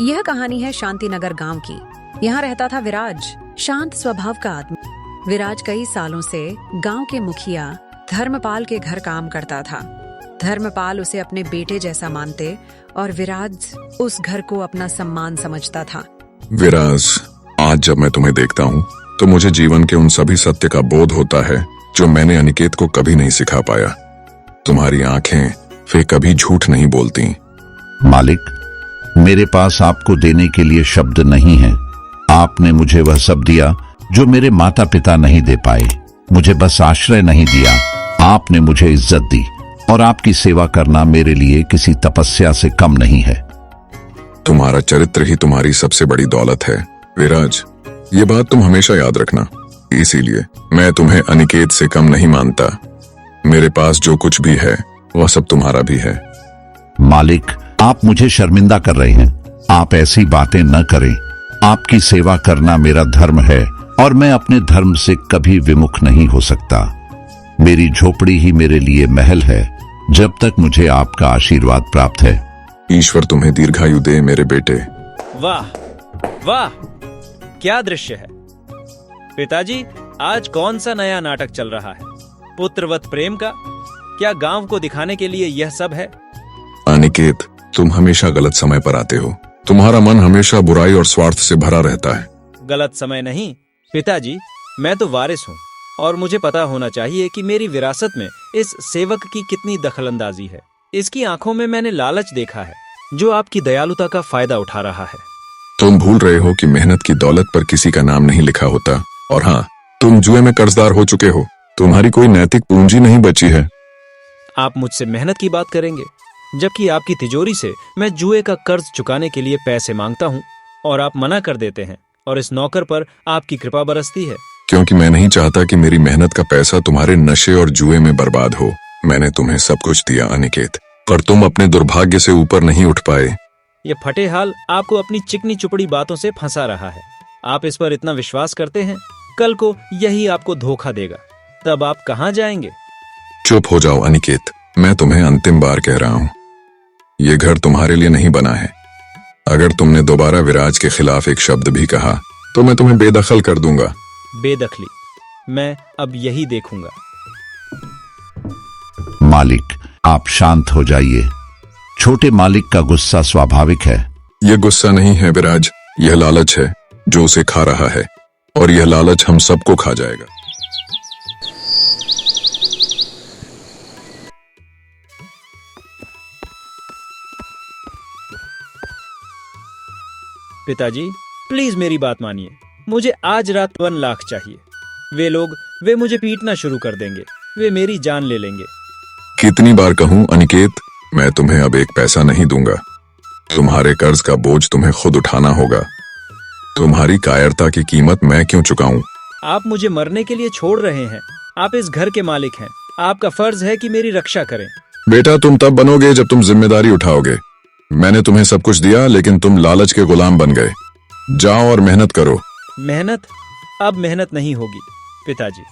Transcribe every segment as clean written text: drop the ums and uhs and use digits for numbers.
यह कहानी है शांतिनगर गांव की। यहाँ रहता था विराज, शांत स्वभाव का आदमी। विराज कई सालों से गांव के मुखिया धर्मपाल के घर काम करता था। धर्मपाल उसे अपने बेटे जैसा मानते और विराज उस घर को अपना सम्मान समझता था। विराज, आज जब मैं तुम्हें देखता हूँ तो मुझे जीवन के उन सभी सत्य का बोध होता है जो मैंने अनिकेत को कभी नहीं सिखा पाया। तुम्हारी आंखें वे कभी झूठ नहीं बोलती। मालिक, मेरे पास आपको देने के लिए शब्द नहीं है। आपने मुझे वह सब दिया जो मेरे माता पिता नहीं दे पाए। मुझे बस आश्रय नहीं दिया, आपने मुझे इज्जत दी और आपकी सेवा करना मेरे लिए किसी तपस्या से कम नहीं है। तुम्हारा चरित्र ही तुम्हारी सबसे बड़ी दौलत है विराज, ये बात तुम हमेशा याद रखना। इसीलिए मैं तुम्हें अनिकेत से कम नहीं मानता। मेरे पास जो कुछ भी है वह सब तुम्हारा भी है। मालिक, आप मुझे शर्मिंदा कर रहे हैं। आप ऐसी बातें न करें। आपकी सेवा करना मेरा धर्म है और मैं अपने धर्म से कभी विमुख नहीं हो सकता। मेरी झोपड़ी ही मेरे लिए महल है जब तक मुझे आपका आशीर्वाद प्राप्त है। ईश्वर तुम्हें दीर्घायु दे मेरे बेटे। वाह वाह, क्या दृश्य है। पिताजी, आज कौन सा नया नाटक चल रहा है? पुत्रवत प्रेम का? क्या गांव को दिखाने के लिए यह सब है? अनिकेत, तुम हमेशा गलत समय पर आते हो। तुम्हारा मन हमेशा बुराई और स्वार्थ से भरा रहता है। गलत समय नहीं पिताजी, मैं तो वारिस हूँ और मुझे पता होना चाहिए कि मेरी विरासत में इस सेवक की कितनी दखलंदाजी है। इसकी आंखों में मैंने लालच देखा है जो आपकी दयालुता का फायदा उठा रहा है। तुम भूल रहे हो कि मेहनत की दौलत पर किसी का नाम नहीं लिखा होता। और हाँ, तुम जुए में कर्जदार हो चुके हो। तुम्हारी कोई नैतिक पूंजी नहीं बची है। आप मुझसे मेहनत की बात करेंगे जबकि आपकी तिजोरी से मैं जुए का कर्ज चुकाने के लिए पैसे मांगता हूँ और आप मना कर देते हैं और इस नौकर पर आपकी कृपा बरसती है। क्योंकि मैं नहीं चाहता कि मेरी मेहनत का पैसा तुम्हारे नशे और जुए में बर्बाद हो। मैंने तुम्हें सब कुछ दिया अनिकेत, पर तुम अपने दुर्भाग्य से ऊपर नहीं उठ पाए। ये फटे हाल आपको अपनी चिकनी चुपड़ी बातों से फंसा रहा है। आप इस पर इतना विश्वास करते हैं, कल को यही आपको धोखा देगा। तब आप कहाँ जाएंगे? चुप हो जाओ अनिकेत, मैं तुम्हें अंतिम बार कह रहा हूँ, ये घर तुम्हारे लिए नहीं बना है। अगर तुमने दोबारा विराज के खिलाफ एक शब्द भी कहा तो मैं तुम्हें बेदखल कर दूंगा। बेदखली? मैं अब यही देखूंगा। मालिक, आप शांत हो जाइए। छोटे मालिक का गुस्सा स्वाभाविक है। यह गुस्सा नहीं है विराज, यह लालच है जो उसे खा रहा है और यह लालच हम सबको खा जाएगा। पिताजी, प्लीज मेरी बात मानिए। मुझे आज रात 1 लाख चाहिए। वे मुझे पीटना शुरू कर देंगे। वे मेरी जान ले लेंगे। कितनी बार कहूं अनिकेत, मैं तुम्हें अब एक पैसा नहीं दूंगा। तुम्हारे कर्ज का बोझ तुम्हें खुद उठाना होगा। तुम्हारी कायरता की कीमत मैं क्यों चुकाऊं? आप मुझे मरने के लिए छोड़ रहे हैं। आप इस घर के मालिक हैं। आपका फर्ज है कि मेरी रक्षा करें। बेटा, तुम तब बनोगे जब तुम जिम्मेदारी उठाओगे। मैंने तुम्हें सब कुछ दिया लेकिन तुम लालच के गुलाम बन गए। जाओ और मेहनत करो। मेहनत? अब मेहनत नहीं होगी पिताजी।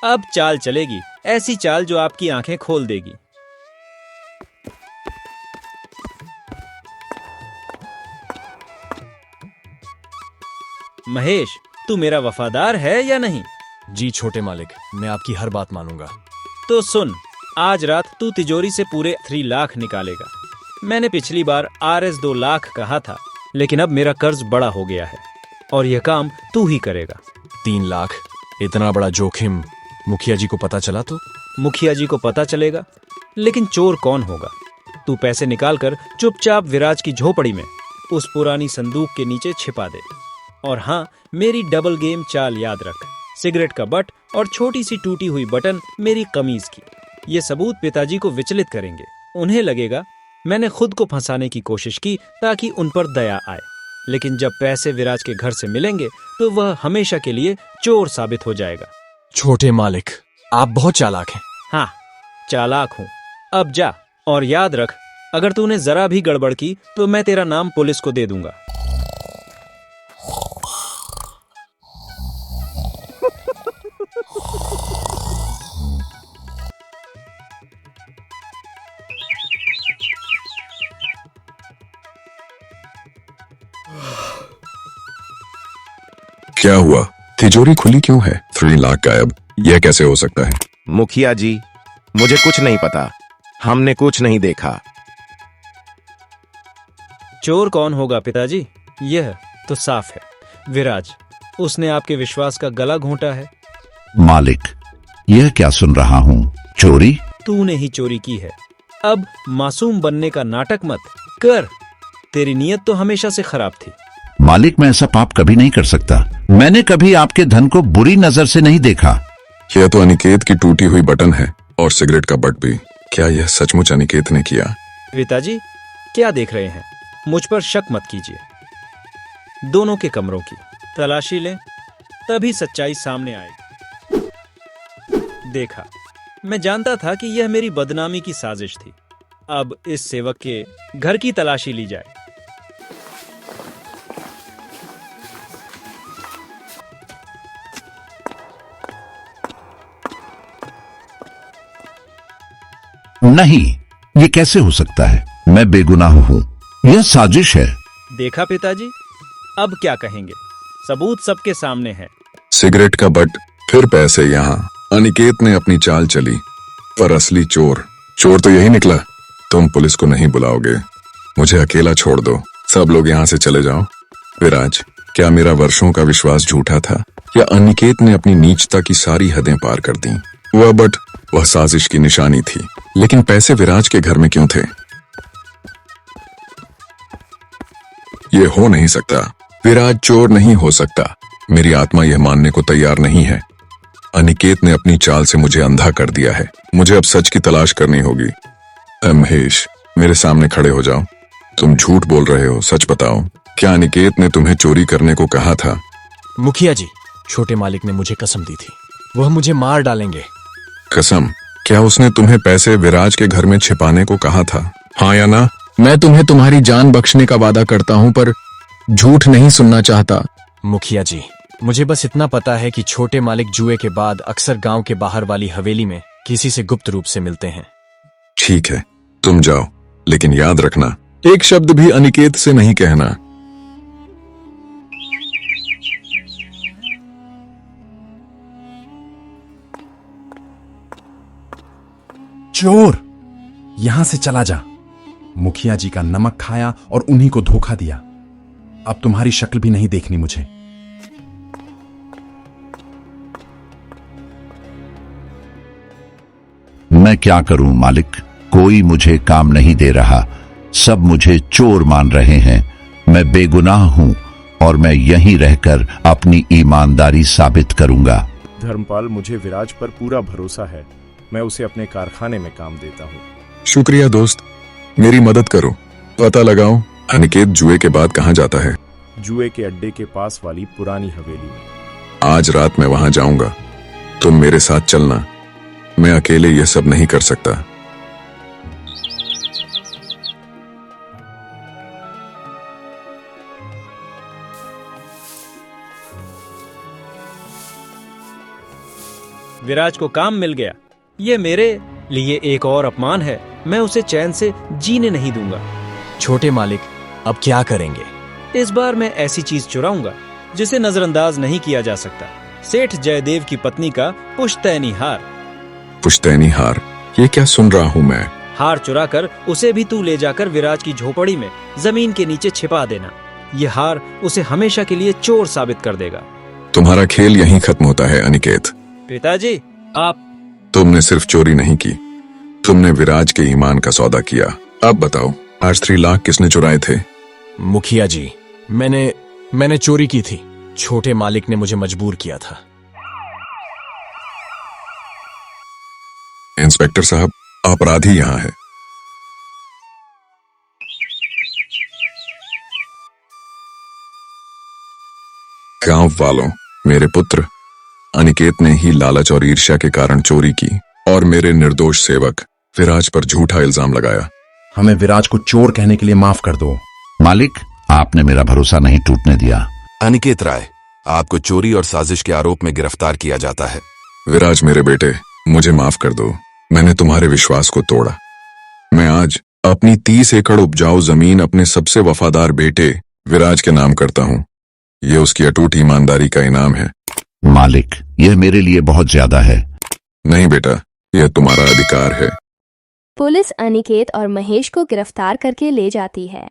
अब चाल चलेगी, ऐसी चाल जो आपकी आंखें खोल देगी। महेश, तू मेरा वफादार है या नहीं? जी छोटे मालिक, मैं आपकी हर बात मानूंगा। तो सुन, आज रात तू तिजोरी से पूरे 3 लाख निकालेगा। मैंने पिछली बार RS 2 लाख कहा था, लेकिन अब मेरा कर्ज बड़ा हो गया है और यह काम तू ही करेगा। 3 लाख? इतना बड़ा जोखिम मुखिया जी को पता चला तो? मुखिया जी को पता चलेगा, लेकिन चोर कौन होगा? तू पैसे निकालकर चुपचाप विराज की झोपड़ी में उस पुरानी संदूक के नीचे छिपा दे। और हाँ, मेरी डबल गेम चाल याद रख। सिगरेट का बट और छोटी सी टूटी हुई बटन मेरी कमीज की। ये सबूत पिताजी को विचलित करेंगे। उन्हें लगेगा मैंने खुद को फंसाने की कोशिश की ताकि उन पर दया आए। लेकिन जब पैसे विराज के घर से मिलेंगे तो वह हमेशा के लिए चोर साबित हो जाएगा। छोटे मालिक, आप बहुत चालाक हैं। हाँ, चालाक हूँ। अब जा और याद रख, अगर तूने जरा भी गड़बड़ की तो मैं तेरा नाम पुलिस को दे दूंगा। क्या हुआ? तिजोरी खुली क्यों है? 3 लाख गायब, यह कैसे हो सकता है? मुखिया जी, मुझे कुछ नहीं पता, हमने कुछ नहीं देखा। चोर कौन होगा पिताजी? यह तो साफ है, विराज। उसने आपके विश्वास का गला घोंटा है। मालिक, यह क्या सुन रहा हूँ? चोरी? तूने ही चोरी की है। अब मासूम बनने का नाटक मत कर। तेरी नीयत तो हमेशा से खराब थी। मालिक, मैं ऐसा पाप कभी नहीं कर सकता। मैंने कभी आपके धन को बुरी नजर से नहीं देखा। यह तो अनिकेत की टूटी हुई बटन है और सिगरेट का बट भी। क्या यह सचमुच अनिकेत ने किया? पिताजी, क्या देख रहे हैं? मुझ पर शक मत कीजिए। दोनों के कमरों की तलाशी लें, तभी सच्चाई सामने आएगी। देखा, मैं जानता था कि यह मेरी बदनामी की साजिश थी। अब इस सेवक के घर की तलाशी ली जाए। नहीं, ये कैसे हो सकता है? मैं बेगुनाह हूँ। यह साजिश है। देखा पिताजी, अब क्या कहेंगे? सबूत सबके सामने है। सिगरेट का बट, फिर पैसे यहाँ। अनिकेत ने अपनी चाल चली, पर असली चोर तो यही निकला। तुम पुलिस को नहीं बुलाओगे, मुझे अकेला छोड़ दो। सब लोग यहाँ से चले जाओ। विराज, क्या मेरा वर्षों का विश्वास झूठा था, या अनिकेत ने अपनी नीचता की सारी हदें पार कर दी? वह बट, वह साजिश की निशानी थी, लेकिन पैसे विराज के घर में क्यों थे? ये हो नहीं सकता। विराज चोर नहीं हो सकता। मेरी आत्मा यह मानने को तैयार नहीं है। अनिकेत ने अपनी चाल से मुझे अंधा कर दिया है। मुझे अब सच की तलाश करनी होगी। महेश, मेरे सामने खड़े हो जाओ। तुम झूठ बोल रहे हो, सच बताओ। क्या अनिकेत ने तुम्हें चोरी करने को कहा था? मुखिया जी, छोटे मालिक ने मुझे कसम दी थी, वह मुझे मार डालेंगे। कसम? क्या उसने तुम्हें पैसे विराज के घर में छिपाने को कहा था? हाँ या ना? मैं तुम्हें तुम्हारी जान बख्शने का वादा करता हूँ, पर झूठ नहीं सुनना चाहता। मुखिया जी, मुझे बस इतना पता है कि छोटे मालिक जुए के बाद अक्सर गांव के बाहर वाली हवेली में किसी से गुप्त रूप से मिलते हैं। ठीक है, तुम जाओ, लेकिन याद रखना, एक शब्द भी अनिकेत से नहीं कहना। चोर, यहां से चला जा। मुखिया जी का नमक खाया और उन्हीं को धोखा दिया। अब तुम्हारी शक्ल भी नहीं देखनी मुझे। मैं क्या करूं मालिक? कोई मुझे काम नहीं दे रहा। सब मुझे चोर मान रहे हैं। मैं बेगुनाह हूं और मैं यहीं रहकर अपनी ईमानदारी साबित करूंगा। धर्मपाल, मुझे विराज पर पूरा भरोसा है। मैं उसे अपने कारखाने में काम देता हूँ। शुक्रिया दोस्त, मेरी मदद करो। पता लगाओ अनिकेत जुए के बाद कहाँ जाता है। जुए के अड्डे के पास वाली पुरानी हवेली में। आज रात मैं वहां जाऊंगा। तुम मेरे साथ चलना। मैं अकेले यह सब नहीं कर सकता। विराज को काम मिल गया। ये मेरे लिए एक और अपमान है। मैं उसे चैन से जीने नहीं दूंगा। छोटे मालिक, अब क्या करेंगे? इस बार मैं ऐसी चीज चुराऊंगा जिसे नजरअंदाज नहीं किया जा सकता। सेठ जयदेव की पत्नी का पुश्तैनी हार। पुश्तैनी हार? ये क्या सुन रहा हूं मैं? हार चुराकर उसे भी तू ले जाकर विराज की झोपड़ी में जमीन के नीचे छिपा देना। ये हार उसे हमेशा के लिए चोर साबित कर देगा। तुम्हारा खेल यहीं खत्म होता है अनिकेत। पिताजी, आप। तुमने सिर्फ चोरी नहीं की, तुमने विराज के ईमान का सौदा किया। अब बताओ, आज 3 लाख किसने चुराए थे? मुखिया जी, मैंने चोरी की थी। छोटे मालिक ने मुझे मजबूर किया था। इंस्पेक्टर साहब, अपराधी यहाँ है। गांव वालों, मेरे पुत्र अनिकेत ने ही लालच और ईर्ष्या के कारण चोरी की और मेरे निर्दोष सेवक विराज पर झूठा इल्जाम लगाया। हमें विराज को चोर कहने के लिए माफ कर दो। मालिक, आपने मेरा भरोसा नहीं टूटने दिया। अनिकेत राय, आपको चोरी और साजिश के आरोप में गिरफ्तार किया जाता है। विराज मेरे बेटे, मुझे माफ कर दो। मैंने तुम्हारे विश्वास को तोड़ा। मैं आज अपनी 30 एकड़ उपजाऊ जमीन अपने सबसे वफादार बेटे विराज के नाम करता हूँ। ये उसकी अटूट ईमानदारी का इनाम है। मालिक, यह मेरे लिए बहुत ज्यादा है। नहीं बेटा, यह तुम्हारा अधिकार है। पुलिस अनिकेत और महेश को गिरफ्तार करके ले जाती है।